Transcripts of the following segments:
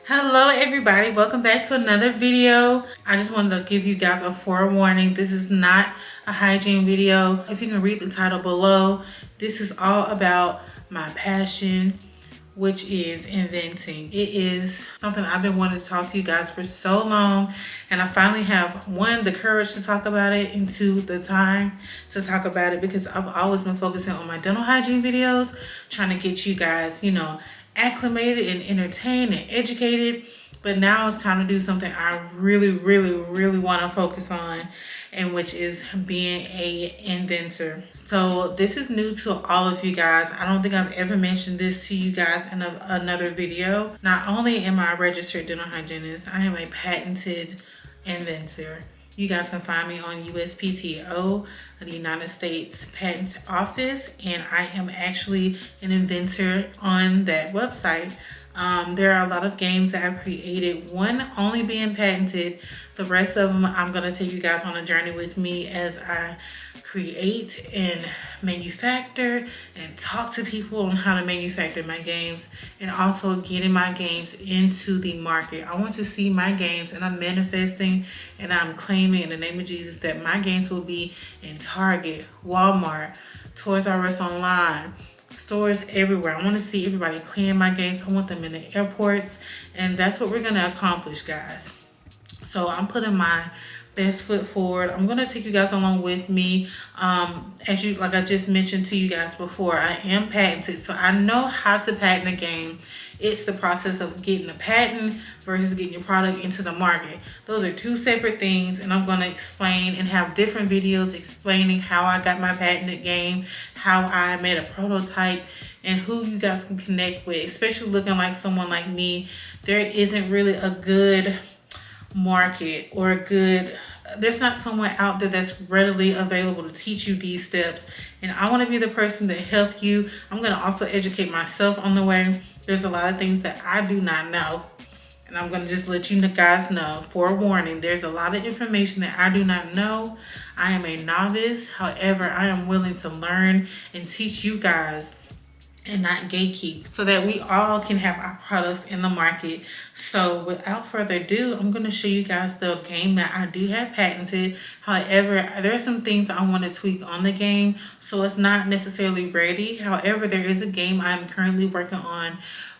Hello everybody, welcome back to another video. I just wanted to give you guys a forewarning. This is not a hygiene video. If you can read the title below, this is all about my passion, which is inventing. It is something I've been wanting to talk to you guys for so long, and I finally have one, the courage to talk about it, and two, the time to talk about it, because I've always been focusing on my dental hygiene videos, trying to get you guys, acclimated and entertained and educated. But now it's time to do something I really want to focus on, and which is being a inventor. So this is new to all of you guys. I don't think I've ever mentioned this to you guys in another video. Not only am I a registered dental hygienist, I am a patented inventor. You guys can find me on USPTO, the United States Patent Office, and I am actually an inventor on that website. There are a lot of games that I've created, one only being patented. The rest of them, I'm going to take you guys on a journey with me as I create and manufacture and talk to people on how to manufacture my games, and also getting my games into the market. I want to see my games, and I'm manifesting and I'm claiming in the name of Jesus that my games will be in Target, Walmart, Toys R Us online, stores everywhere. I want to see everybody playing my games. I want them in the airports, and that's what we're going to accomplish, guys. So I'm putting my best foot forward. I'm gonna take you guys along with me. Like I just mentioned to you guys before, I am patented, so I know how to patent a game. It's the process of getting the patent versus getting your product into the market. Those are two separate things, and I'm gonna explain and have different videos explaining how I got my patented game, how I made a prototype, and who you guys can connect with. Especially looking like someone like me, there isn't really a good market or there's not someone out there that's readily available to teach you these steps, and I want to be the person to help you. I'm going to also educate myself on the way. There's a lot of things that I do not know, and I'm going to just let you guys know, forewarning, there's a lot of information that I do not know. I am a novice, however I am willing to learn and teach you guys and not gatekeep, so that we all can have our products in the market. So without further ado, I'm going to show you guys the game that I do have patented. However, there are some things I want to tweak on the game, so it's not necessarily ready. However, there is a game I'm currently working on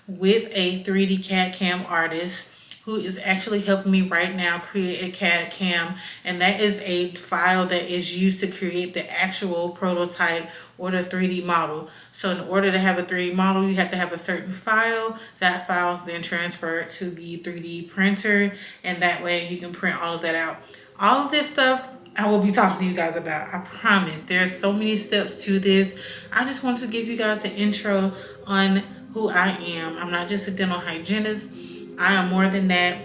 with a 3D CAD CAM artist who is actually helping me right now create a CAD CAM, and that is a file that is used to create the actual prototype or the 3D model. So in order to have a 3D model, you have to have a certain file. That file is then transferred to the 3D printer, and that way you can print all of that out. All of this stuff I will be talking to you guys about. I promise. There are so many steps to this. I just want to give you guys an intro on who I am. I'm not just a dental hygienist. I am more than that,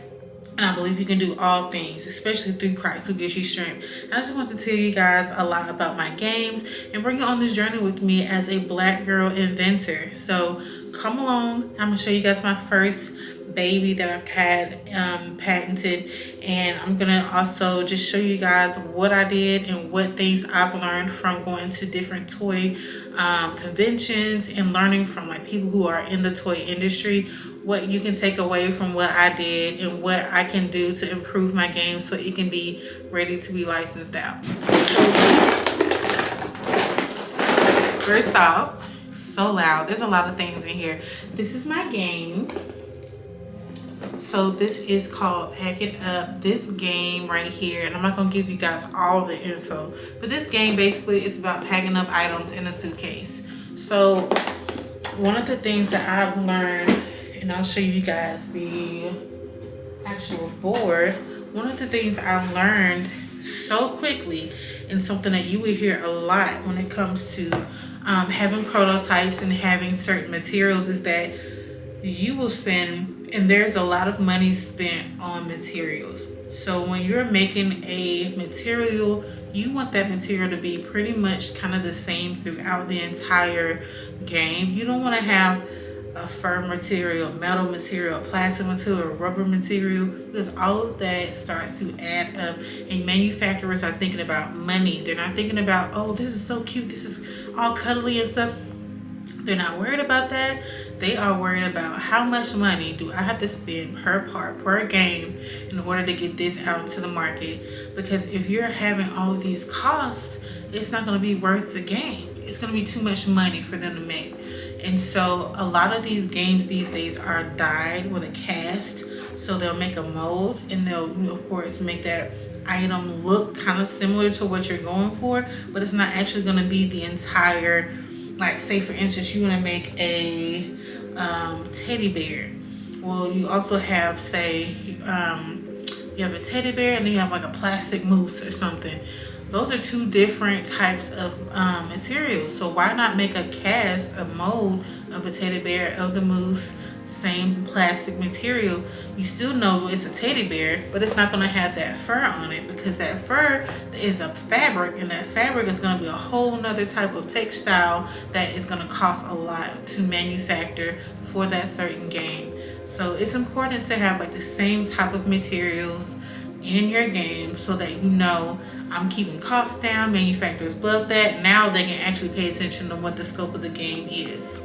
and I believe you can do all things, especially through Christ who gives you strength. And I just want to tell you guys a lot about my games and bring you on this journey with me as a Black girl inventor. So come along. I'm gonna show you guys my first baby that I've had patented, and I'm gonna also just show you guys what I did and what things I've learned from going to different toy conventions and learning from like people who are in the toy industry, what you can take away from what I did and what I can do to improve my game so it can be ready to be licensed out. First off, so loud, there's a lot of things in here. This is my game. So this is called Pack It Up. This game right here, and I'm not gonna give you guys all the info, but this game basically is about packing up items in a suitcase. So one of the things that I've learned, and I'll show you guys the actual board. One of the things I've learned so quickly, and something that you will hear a lot when it comes to having prototypes and having certain materials, is that you will spend, and there's a lot of money spent on materials. So when you're making a material, you want that material to be pretty much kind of the same throughout the entire game. You don't want to have a fur material, metal material, plastic material, rubber material, because all of that starts to add up, and manufacturers are thinking about money. They're not thinking about, oh, this is so cute, this is all cuddly and stuff. They're not worried about that. They are worried about how much money do I have to spend per part, per game, in order to get this out into the market. Because if you're having all of these costs, it's not going to be worth the game. It's going to be too much money for them to make. And so a lot of these games these days are dyed with a cast. So they'll make a mold and they'll, of course, make that item look kind of similar to what you're going for, but it's not actually going to be the entire, like, say for instance you want to make a teddy bear. Well, you also have, say, you have a teddy bear and then you have like a plastic mousse or something. Those are two different types of materials. So why not make a cast, a mold of a teddy bear, of the mousse, same plastic material? You still know it's a teddy bear, but it's not going to have that fur on it, because that fur is a fabric, and that fabric is going to be a whole nother type of textile that is going to cost a lot to manufacture for that certain game. So it's important to have like the same type of materials in your game so that you know I'm keeping costs down. Manufacturers love that. Now they can actually pay attention to what the scope of the game is.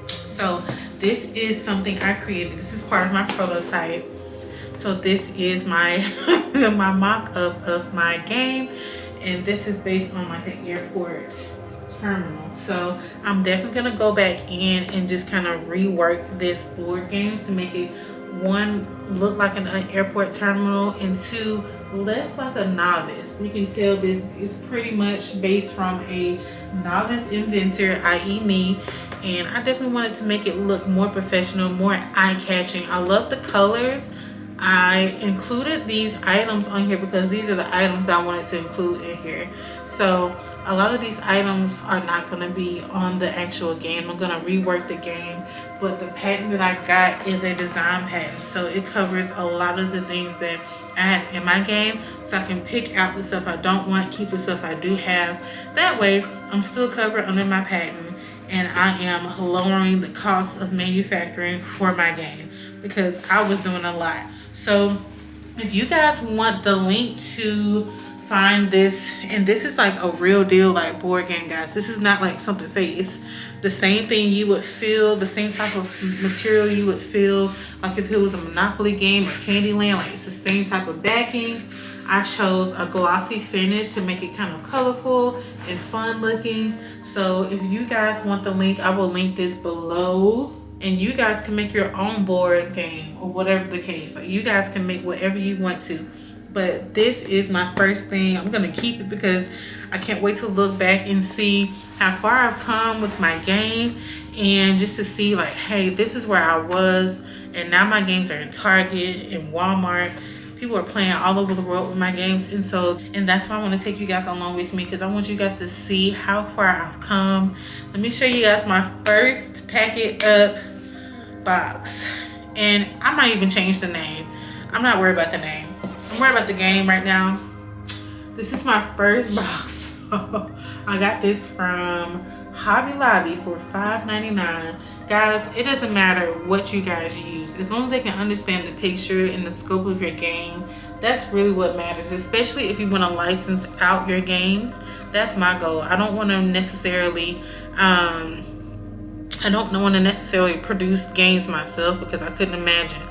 So this is something I created. This is part of my prototype. So this is my my mock-up of my game, and this is based on like an airport terminal. So I'm definitely gonna go back in and just kind of rework this board game to make it, one, look like an airport terminal, and two, less like a novice. You can tell this is pretty much based from a novice inventor, i.e. me, and I definitely wanted to make it look more professional, more eye-catching. I love the colors. I included these items on here because these are the items I wanted to include in here. So a lot of these items are not going to be on the actual game. I'm going to rework the game, but the patent that I got is a design patent, so it covers a lot of the things that I have in my game, so I can pick out the stuff I don't want, keep the stuff I do have. That way I'm still covered under my patent, and I am lowering the cost of manufacturing for my game because I was doing a lot. So if you guys want the link to find this, and this is like a real deal like board game, guys. This is not like something fake. It's the same thing you would feel, the same type of material you would feel like if it was a Monopoly game or Candyland. Like, it's the same type of backing. I chose a glossy finish to make it kind of colorful and fun looking. So if you guys want the link, I will link this below, and you guys can make your own board game or whatever the case. Like, you guys can make whatever you want to. But this is my first thing. I'm gonna keep it because I can't wait to look back and see how far I've come with my game, and just to see like, hey, this is where I was, and now my games are in Target and Walmart. People are playing all over the world with my games, and that's why I want to take you guys along with me, because I want you guys to see how far I've come. Let me show you guys my first pack it up box, and I might even change the name. I'm not worried about the name. I'm worried about the game right now. This is my first box. I got this from Hobby Lobby for $5.99. Guys, it doesn't matter what you guys use, as long as they can understand the picture and the scope of your game. That's really what matters, especially if you want to license out your games. That's my goal. I don't want to necessarily produce games myself, because I couldn't imagine.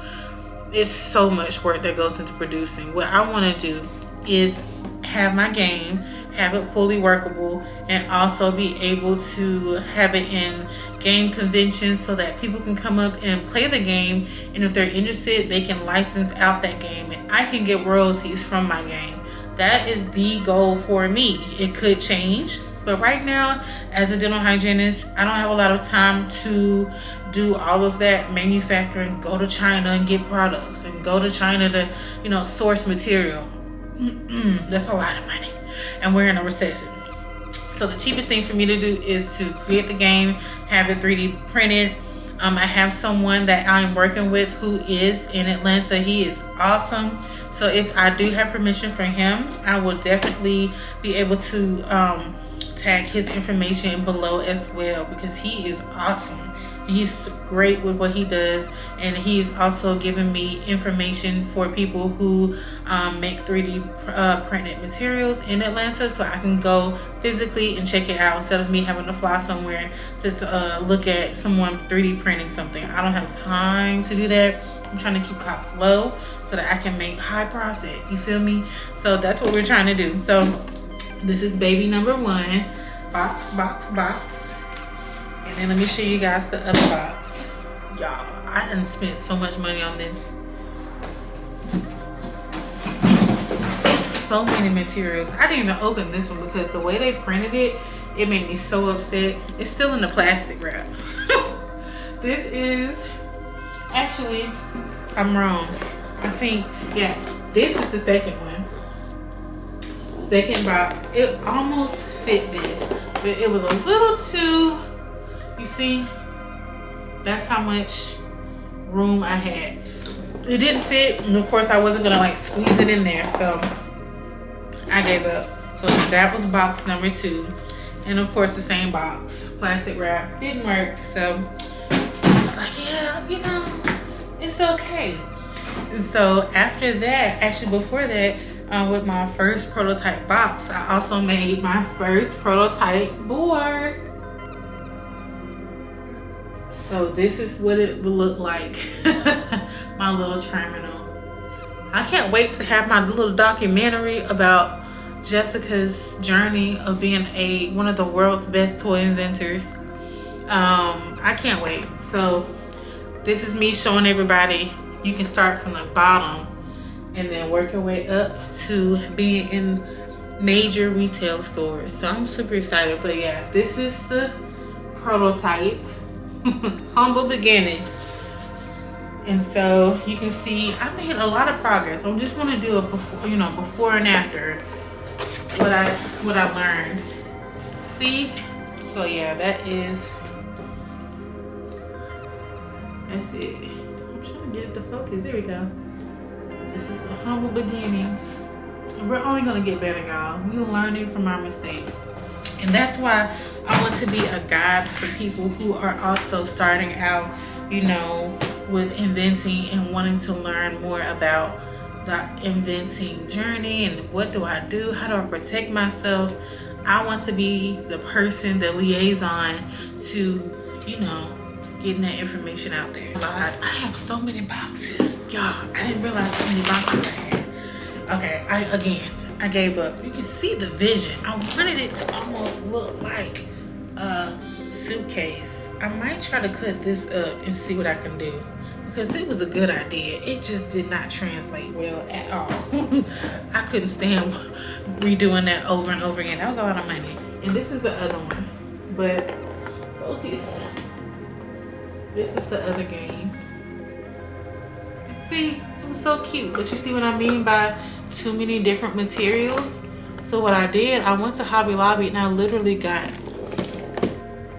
It's so much work that goes into producing. What I want to do is have my game, have it fully workable, and also be able to have it in game conventions so that people can come up and play the game, and if they're interested, they can license out that game and I can get royalties from my game. That is the goal for me. It could change, but right now, as a dental hygienist, I don't have a lot of time to do all of that manufacturing, go to China and get products, and go to China to, source material. That's a lot of money, and we're in a recession. So the cheapest thing for me to do is to create the game, have it 3D printed. I have someone that I'm working with who is in Atlanta. He is awesome. So if I do have permission from him, I will definitely be able to tag his information below as well, because he is awesome. He's great with what he does, and he is also giving me information for people who make 3D printed materials in Atlanta, so I can go physically and check it out instead of me having to fly somewhere to look at someone 3D printing something. I don't have time to do that. I'm trying to keep costs low so that I can make high profit. You feel me? So that's what we're trying to do. So this is baby number 1. Box. And then let me show you guys the other box. Y'all, I done spent so much money on this. So many materials. I didn't even open this one because the way they printed it, it made me so upset. It's still in the plastic wrap. This is, actually, I'm wrong. I think, yeah, this is the second one. Second box. It almost fit this, but it was a little too, you see, that's how much room I had. It didn't fit, and of course I wasn't gonna like squeeze it in there, so I gave up. So that was box number 2. And of course the same box, plastic wrap, didn't work. So I was like, yeah, you know, it's okay. And so after that, actually before that, with my first prototype box, I also made my first prototype board. So this is what it will look like. My little terminal. I can't wait to have my little documentary about Jessica's journey of being one of the world's best toy inventors. I can't wait. So this is me showing everybody you can start from the bottom and then work your way up to being in major retail stores. So I'm super excited. But yeah, this is the prototype. Humble beginnings. And so you can see I made a lot of progress. I'm just gonna do a before and after what I learned. See? So yeah, that's it. I'm trying to get it to focus. There we go. This is the humble beginnings. And we're only gonna get better, y'all. We're learning from our mistakes. And that's why I want to be a guide for people who are also starting out, you know, with inventing and wanting to learn more about the inventing journey and what do I do? How do I protect myself? I want to be the person, the liaison to, you know, getting that information out there. God, I have so many boxes. Y'all, I didn't realize how many boxes I had. Okay, I gave up. You can see the vision. I wanted it to almost look like a suitcase. I might try to cut this up and see what I can do because it was a good idea. It just did not translate well at all. I couldn't stand redoing that over and over again. That was a lot of money. And this is the other one. But focus. This is the other game. See, it was so cute. But you see what I mean by too many different materials? So what I did, I went to Hobby Lobby and I literally got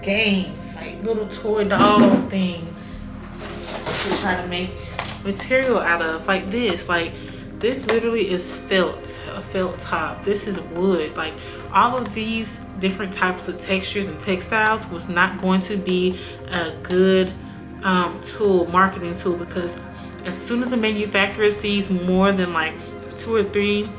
games, like little toy doll things to try to make material out of. Like this literally is felt, a felt top. This is wood. Like all of these different types of textures and textiles was not going to be a good marketing tool, because as soon as a manufacturer sees more than like 2 or 3,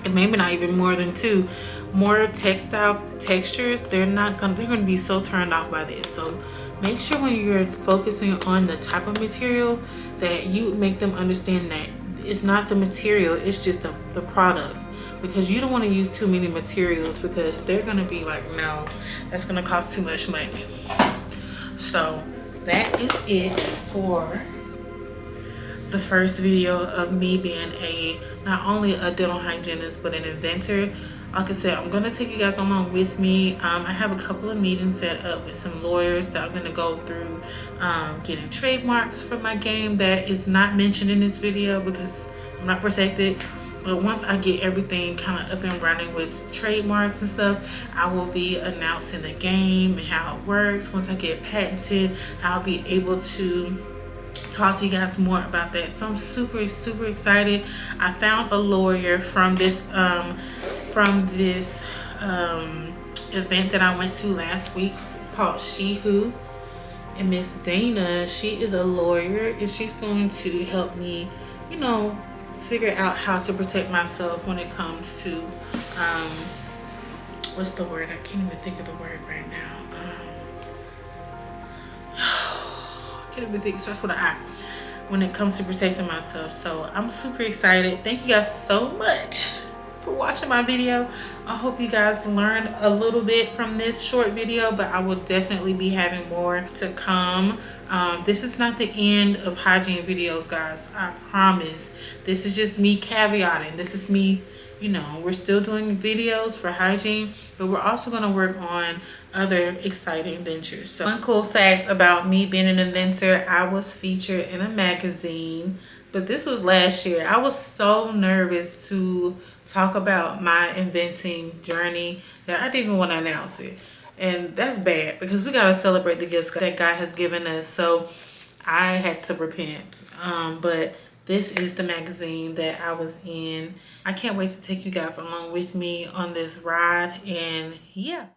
and maybe not even more than 2 more textile textures, they're gonna be so turned off by this. So make sure when you're focusing on the type of material that you make them understand that it's not the material, it's just the product, because you don't want to use too many materials because they're gonna be like, no, that's gonna cost too much money. So that is it for the first video of me being not only a dental hygienist but an inventor. Like I said, I'm gonna take you guys along with me. I have a couple of meetings set up with some lawyers that I'm gonna go through getting trademarks for my game that is not mentioned in this video because I'm not protected. But once I get everything kind of up and running with trademarks and stuff, I will be announcing the game and how it works. Once I get patented, I'll be able to talk to you guys more about that. So I'm super excited. I found a lawyer from this event that I went to last week. It's called She Who, And Miss Dana, she is a lawyer, and she's going to help me, you know, figure out how to protect myself when it comes to, what's the word? I can't even think of the word right now. I can't even think. It starts with an I. When it comes to protecting myself. So I'm super excited. Thank you guys so much for watching my video. I hope you guys learned a little bit from this short video, but I will definitely be having more to come. This is not the end of hygiene videos, guys. I promise. This is just me caveating. This is me, you know, we're still doing videos for hygiene, but we're also going to work on other exciting ventures. So one cool fact about me being an inventor, I was featured in a magazine, but this was last year. I was so nervous to talk about my inventing journey that I didn't even want to announce it. And that's bad because we got to celebrate the gifts that God has given us. So I had to repent. But this is the magazine that I was in. I can't wait to take you guys along with me on this ride. And yeah.